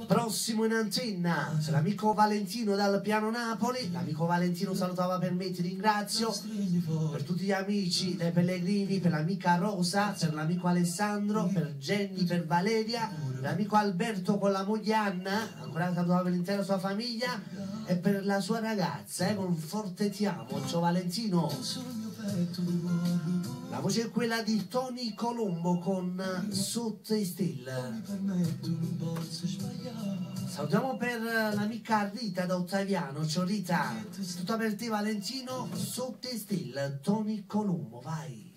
Prossimo in antenna l'amico Valentino dal Piano Napoli. L'amico Valentino salutava per me, ti ringrazio. Per tutti gli amici dei Pellegrini, per l'amica Rosa, per l'amico Alessandro, per Jenny, per Valeria, l'amico Alberto con la moglie Anna, ancora salutava per l'intera sua famiglia, e per la sua ragazza, con forte ti amo. Ciao Valentino. La voce è quella di Tony Colombo con Sotto i Still. Salutiamo per l'amica Rita da Ottaviano. Ciao Rita. Tutto per te Valentino. Sotto i Still, Tony Colombo, vai.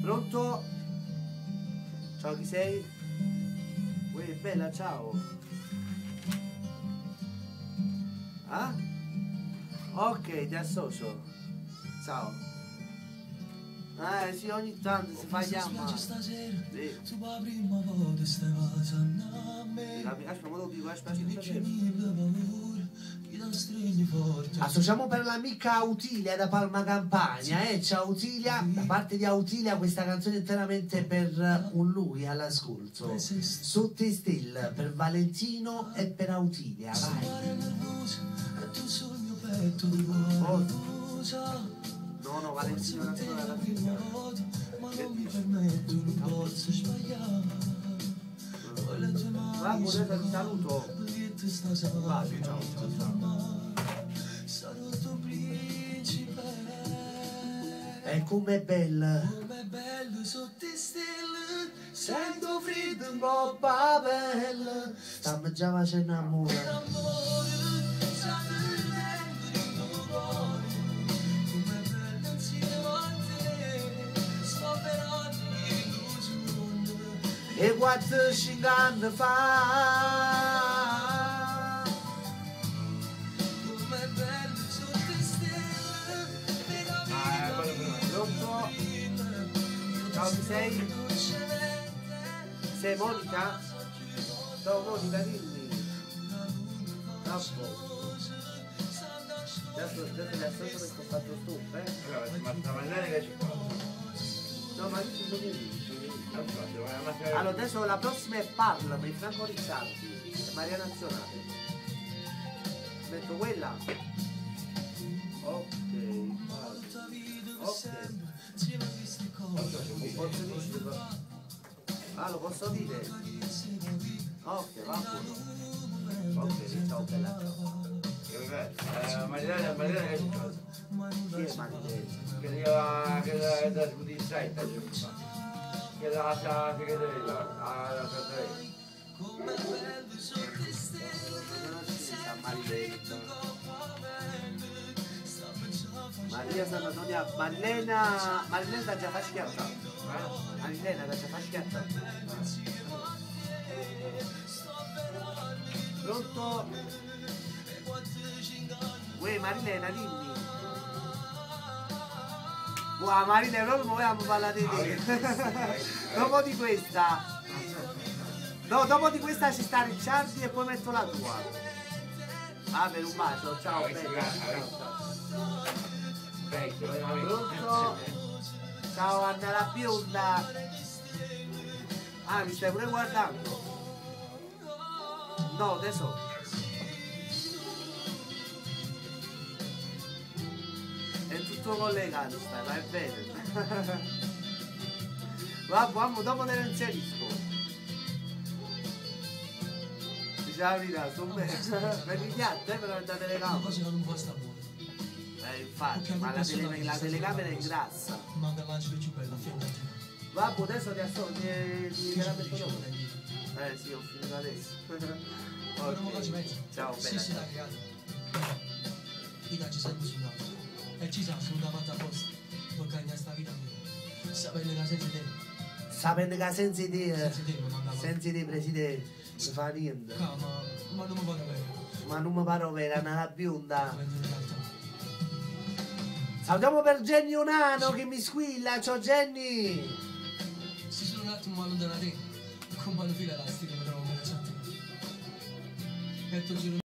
Pronto? Ciao, chi sei? Uè, bella, ciao. Ah? Ok, ti associo. Ciao. Sì, ogni tanto si fa chiamare. Sì. Associamo per l'amica Autilia da Palma Campania, ciao Autilia. Da parte di Autilia questa canzone è interamente per un lui all'ascolto. Sotto i Still per Valentino e per Autilia, vai. No, Valentino è una alla figlia. Va, potete, ti saluto. Va, ciao. E com'è bella sotto i Still, sento freddo un po' bella, stiamo già facendo amore. E 4-5 anni fa pronto? Ciao, chi sei? Sei Monica? Ciao Monica, dimmi. Troppo. Adesso le associo perché ho fatto stop, ma stamattina che ci fa? No, ma io sono lì. Allora adesso la prossima è Parla di Franco Rizzardi e Maria Nazionale. Metto quella. Ok. Lo posso dire? Ok, va buono. Ok, ciao bella. Marilena che c'è cosa? Chi è Marilena? Che da sbudizzetta c'è che la segreteria alla segreteria. Maria Sant'Antonia, Marilena da già fa schiatta. Marilena da già fa schiatta. Pronto? Uè Marilena, dimmi. Wow, Marilena, proprio vogliamo parlare di te. Dopo di questa. No, dopo di questa ci sta Ricciardi e poi metto la tua. Per un bacio, ciao, bella. Pronto? Ciao Anna la bionda. Mi stai pure guardando? No, adesso. È tutto collegato, va bene. Vabbè, dopo te lo inserisco. Diciamo la sto bene. Per il piatto, per la telecamera. Così non può stare buono. Infatti, ma la telecamera è grassa. Manca l'angelo più bello, a fianco a te. Vabbè, adesso ti ascolto, ti la metto dopo. Sì, ho finito adesso. Ciao, bella. Sì, dai, grazie. Io ci sento sognato. E ci sa, sono davanti a posto. Tocca a sta vita mia. Sapendo che senza te. Sapendo che senza te. Senza te non andava. Senza te, presidente, non fa niente. Ma non mi pare bene. Ma non mi pare bene, una bionda. Salutiamo per Jenny Onano che mi squilla. Ciao Jenny. Si sono un attimo allontanati. Con mano fila elastica mi trovo bene a te. E tu giro